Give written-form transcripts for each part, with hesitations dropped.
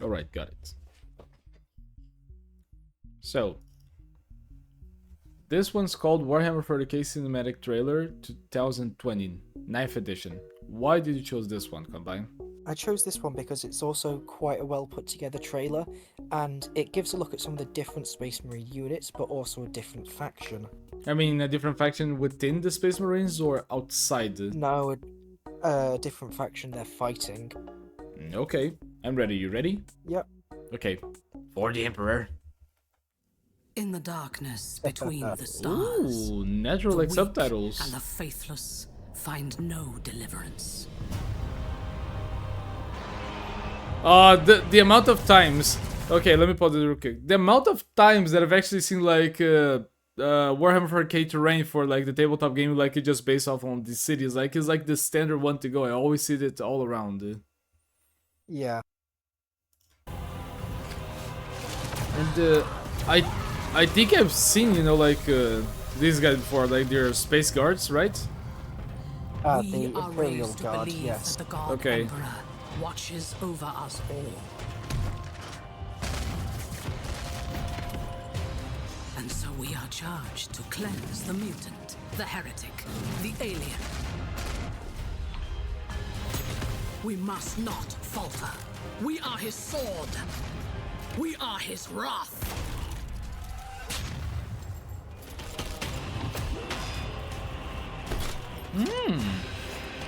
Alright, got it. So, this one's called Warhammer 40k Cinematic Trailer 2020, 9th edition. Why did you choose this one, Combine? I chose this one because it's also quite a well put together trailer, and it gives a look at some of the different Space Marine units, but also a different faction. I mean, a different faction within the Space Marines or outside? No, a different faction they're fighting. Okay, I'm ready. You ready? Yep. Okay, for the Emperor. In the darkness between the stars, Ooh, natural the like weak subtitles. and the faithless find no deliverance. The amount of times. Okay, let me pause it real quick. The amount of times that I've actually seen like Warhammer 40k terrain for like the tabletop game, like it just based off on the cities, like it's like the standard one to go. I always see it all around. Yeah. And I think I've seen, you know, like these guys before, like they're space guards, right? The We are Imperial raised to Guard, believe yes. that the God Okay. Emperor watches over us all. And so we are charged to cleanse the mutant, the heretic, the alien. We must not falter. We are his sword. We are his wrath.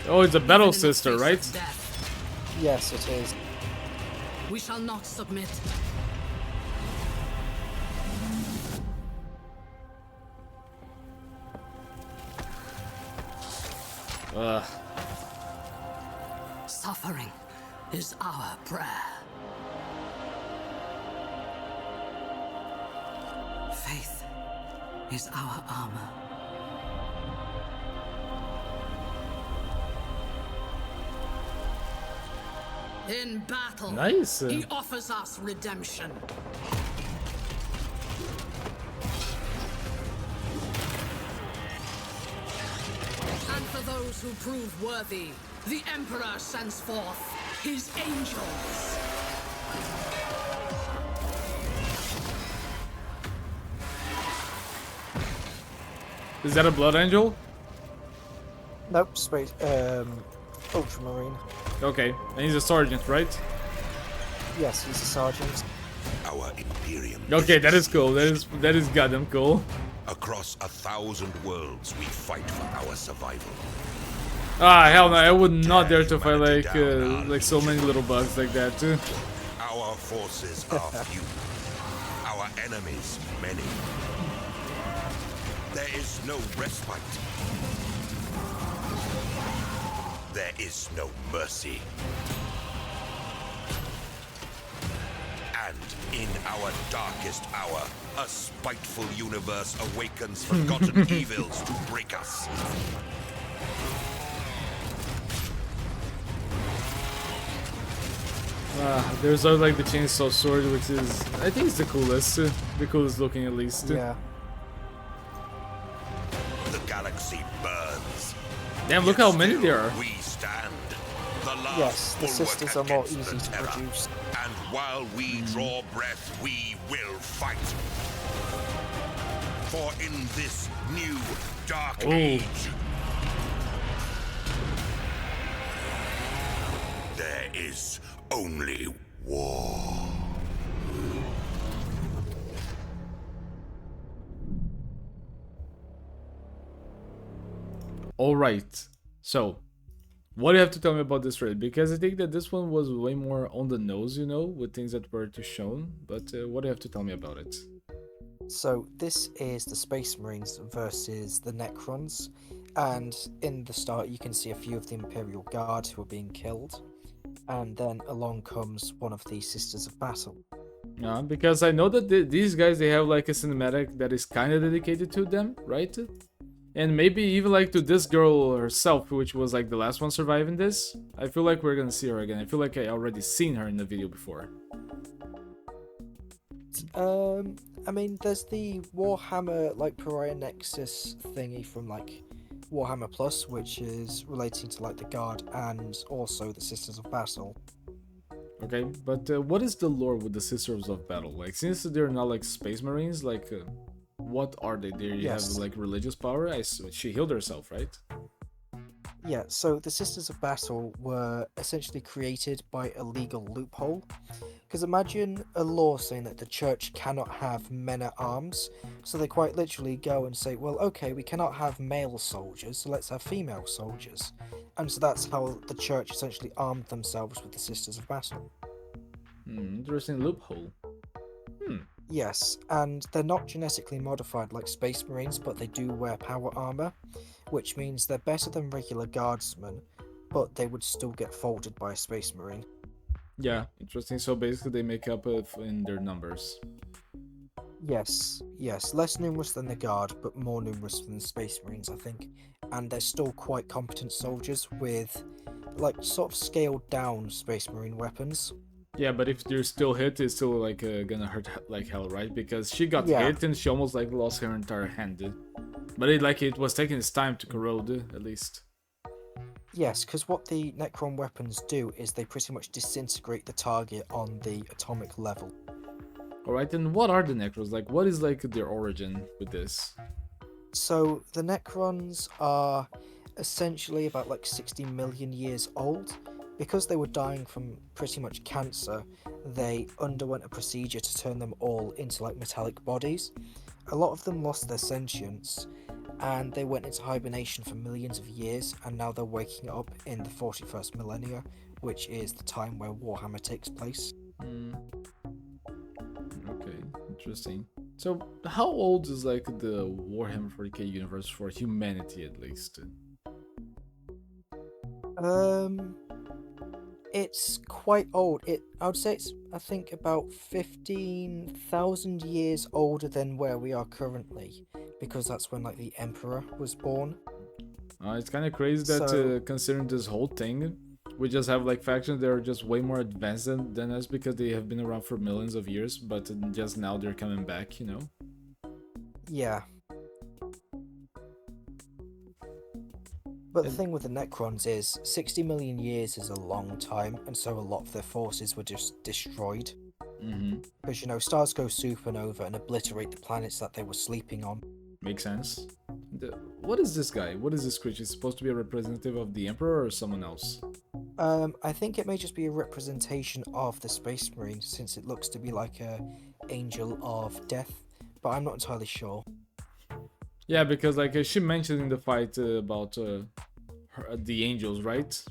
Oh, it's a battle Even in the sister, face right? of death, Yes, it is. we shall not submit. Ugh. Suffering is our prayer. Faith is our armor. In battle, Nice. he offers us redemption. And for those who prove worthy, the Emperor sends forth his angels. Is that a blood angel? Nope, space. Ultramarine. Okay, and he's a sergeant, right? Yes, he's a sergeant. Our Imperium. Okay, that is cool. That is goddamn cool. Across 1,000 worlds, we fight for our survival. Ah, hell no! I would not dare to fight like so many little bugs like that. Our forces are few. Our enemies many. There is no respite. There is no mercy. And in our darkest hour, a spiteful universe awakens forgotten evils to break us. There's also like the chainsaw sword, which is I think it's the coolest looking at least. Yeah. The galaxy burns. Damn, look Yet how many still there are. We stand. The last Yes, the bulwark sisters are more against the easy to terror. produce. And while we draw breath, we will fight. For in this new dark Ooh. age, there is only war. Alright, so what do you have to tell me about this raid? Because I think that this one was way more on the nose, you know, with things that were to shown. But what do you have to tell me about it? So this is the Space Marines versus the Necrons, and in the start you can see a few of the Imperial Guard who are being killed, and then along comes one of the Sisters of Battle. Yeah, because I know that these guys, they have like a cinematic that is kind of dedicated to them, right? And maybe even like to this girl herself, which was like the last one surviving this. I feel like we're gonna see her again. I feel like I already seen her in the video before. I mean, there's the Warhammer like Pariah Nexus thingy from like Warhammer Plus, which is relating to like the Guard and also the Sisters of Battle. Okay, but what is the lore with the Sisters of Battle? Like, since they're not like Space Marines, like, what are they? They have Yes. like religious power. She healed herself, right? Yeah, so the Sisters of Battle were essentially created by a legal loophole. Because imagine a law saying that the church cannot have men at arms, so they quite literally go and say, well, okay, we cannot have male soldiers, so let's have female soldiers. And so that's how the church essentially armed themselves with the Sisters of Battle. Interesting loophole. Yes, and they're not genetically modified like Space Marines, but they do wear power armor, which means they're better than regular guardsmen, but they would still get folded by a Space Marine. Yeah, interesting. So basically, they make up in their numbers. Yes, less numerous than the Guard, but more numerous than the Space Marines, I think. And they're still quite competent soldiers with, like, sort of scaled down Space Marine weapons. Yeah, but if they're still hit, it's still like gonna hurt like hell, right? Because she got Yeah. hit and she almost like lost her entire hand. But it was taking its time to corrode, at least. Yes, because what the Necron weapons do is they pretty much disintegrate the target on the atomic level. Alright, and what are the Necros? Like, what is like their origin with this? So the Necrons are essentially about like 60 million years old. Because they were dying from pretty much cancer, they underwent a procedure to turn them all into like metallic bodies. A lot of them lost their sentience, and they went into hibernation for millions of years, and now they're waking up in the 41st millennia, which is the time where Warhammer takes place. Okay, interesting. So, how old is like the Warhammer 40k universe for humanity, at least? It's quite old. I would say it's, I think, about 15,000 years older than where we are currently, because that's when like the Emperor was born. It's kind of crazy that So- considering this whole thing, we just have like factions that are just way more advanced than us because they have been around for millions of years, but just now they're coming back, you know? Yeah. But the thing with the Necrons is 60 million years is a long time, and so a lot of their forces were just destroyed. Because, you know, stars go supernova and obliterate the planets that they were sleeping on. Makes sense. What is this guy? What is this creature? Is it supposed to be a representative of the Emperor or someone else? I think it may just be a representation of the Space Marine, since it looks to be like a angel of death, but I'm not entirely sure. Yeah, because like she mentioned in the fight about the angels, right?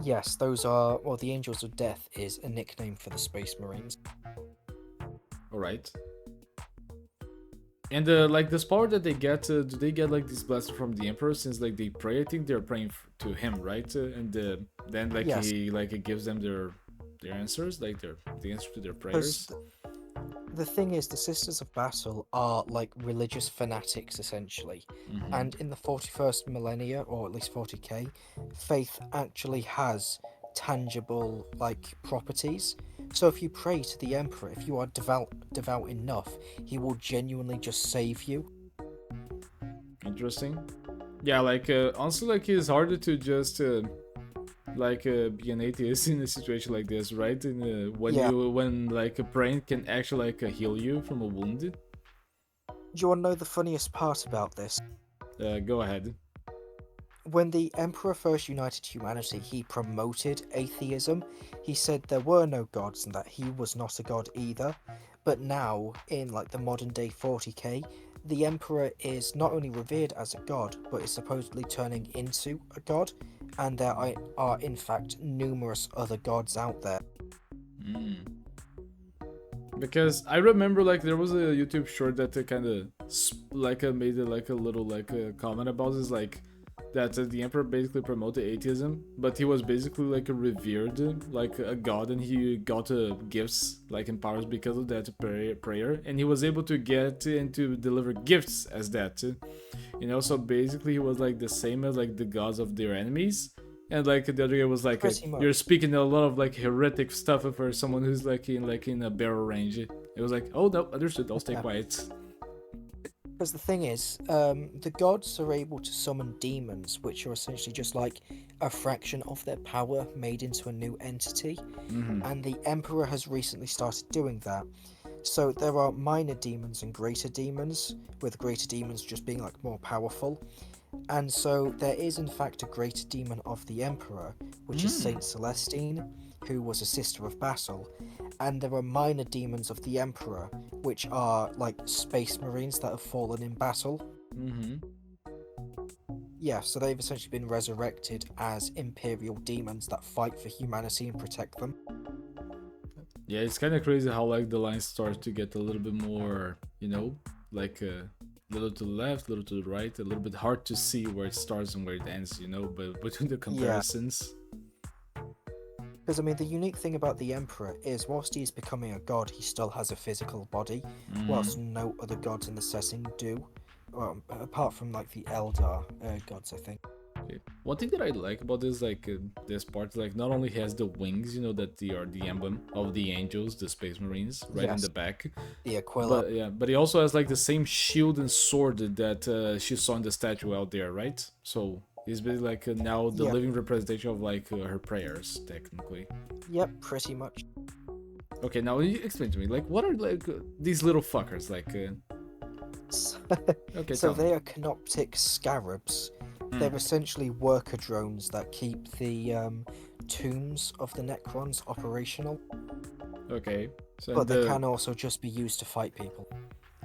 Yes, those are, well, the Angels of Death is a nickname for the Space Marines. All right. And like this power that they get, do they get like this blessing from the Emperor? Since like they pray, I think they're praying to him, right? And then like Yes. he gives them their answers, like the answer to their prayers. 'Cause the thing is, the Sisters of Battle are like religious fanatics, essentially. And in the 41st millennia, or at least 40k, faith actually has tangible like properties. So if you pray to the Emperor, if you are devout enough, he will genuinely just save you. Interesting. Yeah, like honestly, like it's harder to just be an atheist in a situation like this, right? In Yeah. when like a praying can actually like heal you from a wound. Do you want to know the funniest part about this? Go ahead. When the Emperor first united humanity, he promoted atheism. He said there were no gods and that he was not a god either. But now, in like the modern day 40k, the Emperor is not only revered as a god, but is supposedly turning into a god, and there are in fact numerous other gods out there. Because I remember like there was a YouTube short that kind of made like a little comment about this, like that the Emperor basically promoted atheism, but he was basically like a revered like a god, and he got gifts like and powers because of that prayer, and he was able to get and to deliver gifts as that, you know. So basically he was like the same as like the gods of their enemies. And like the other guy was like, you're speaking a lot of like heretic stuff for someone who's like in a barrel range. It was like, oh no, understood. I'll stay quiet. Because the thing is, the gods are able to summon demons, which are essentially just like a fraction of their power made into a new entity, and the Emperor has recently started doing that. So there are minor demons and greater demons, with greater demons just being like more powerful. And so there is in fact a greater demon of the Emperor, which is Saint Celestine, who was a sister of Basil. And there are minor demons of the Emperor, which are like space marines that have fallen in battle. Yeah, so they've essentially been resurrected as imperial demons that fight for humanity and protect them. Yeah, it's kind of crazy how like the line starts to get a little bit more, you know, like a little to the left, little to the right, a little bit hard to see where it starts and where it ends, you know, but between the comparisons. Because, I mean, the unique thing about the Emperor is, whilst he is becoming a god, he still has a physical body, whilst no other gods in the setting do. Apart from, like, the Eldar gods, I think. Okay. One thing that I like about this, like, this part, like, not only has the wings, you know, that they are the emblem of the angels, the Space Marines, right in the back. The Aquila. But, yeah, but he also has, like, the same shield and sword that she saw in the statue out there, right? So... he's basically like now the living representation of like her prayers, technically. Yep, pretty much. Okay, now you explain to me, like, what are like these little fuckers, like? Okay, so they are canoptic scarabs. They're essentially worker drones that keep the tombs of the Necrons operational. Okay, so but they can also just be used to fight people.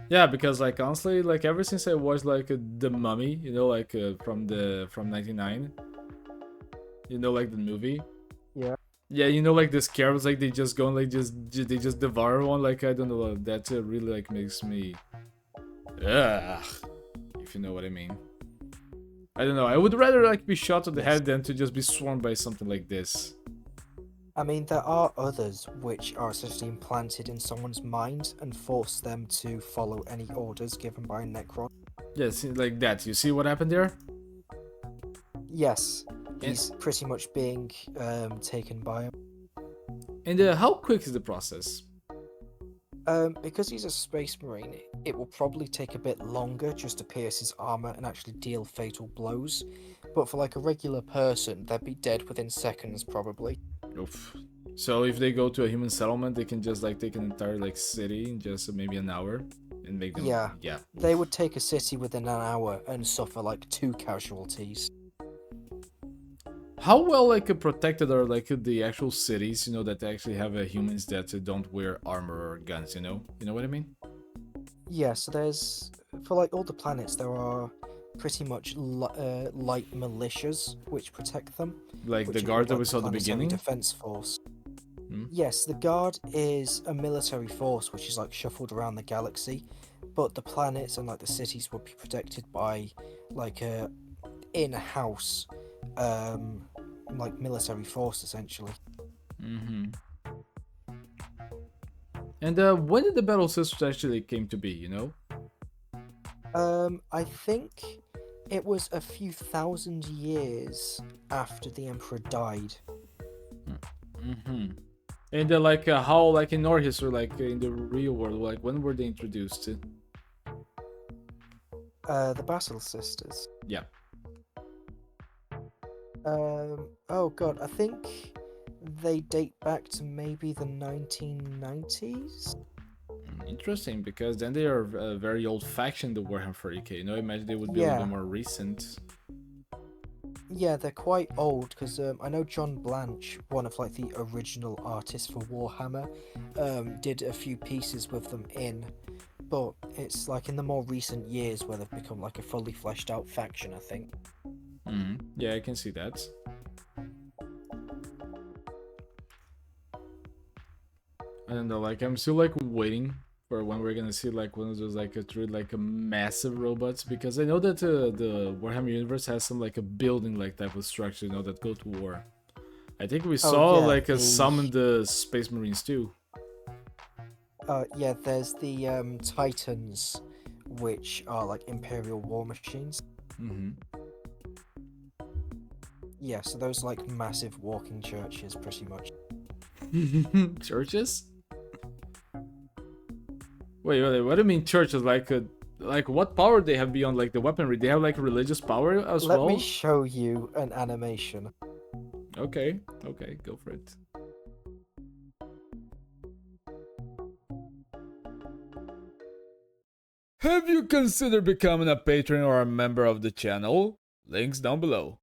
Yeah, because like honestly, like ever since I watched like the Mummy, you know, like from '99, you know, like the movie. Yeah. Yeah, you know, like the scarabs, like they just go and like they just devour one. Like I don't know, that really like makes me, ugh, if you know what I mean. I don't know. I would rather like be shot on the head than to just be swarmed by something like this. I mean, there are others which are essentially implanted in someone's mind and force them to follow any orders given by a Necron. Yes, like that. You see what happened there? Yes, he's pretty much being taken by him. And how quick is the process? Because he's a space marine, it will probably take a bit longer just to pierce his armor and actually deal fatal blows. But for like a regular person, they'd be dead within seconds probably. Oof. So if they go to a human settlement, they can just like take an entire like city in just maybe an hour and make them. Yeah. They would take a city within an hour and suffer like 2 casualties. How well like protected are like the actual cities, you know, that actually have humans that don't wear armor or guns, you know what I mean? Yeah, so there's, for like all the planets, there are pretty much light militias which protect them. Like the guard that we saw at the beginning? Defense force. Yes, the guard is a military force which is like shuffled around the galaxy, but the planets and like the cities will be protected by like a in-house like military force essentially. And when did the battle systems actually came to be, you know? I think it was a few thousand years after the Emperor died. And like how like in our history, like in the real world, like when were they introduced to? The Basil sisters. Yeah. Oh god, I think they date back to maybe the 1990s. Interesting, because then they are a very old faction, the Warhammer 40k. You know, imagine they would be a little bit more recent. Yeah, they're quite old, because I know John Blanche, one of like the original artists for Warhammer, did a few pieces with them in, but it's like in the more recent years where they've become like a fully fleshed out faction, I think. Yeah, I can see that. I don't know, like I'm still like waiting for when we're gonna see like one of those like a massive robots, because I know that the Warhammer universe has some like a building like type of structure, you know, that go to war. I think we saw like some in the Space Marines too. Yeah, there's the Titans, which are like Imperial war machines. Yeah, so those like massive walking churches, pretty much. Churches? Wait, what do you mean churches? Like like what power they have beyond like the weaponry? They have like religious power as Let well. me show you an animation. Okay, okay, go for it. Have you considered becoming a patron or a member of the channel? Links down below.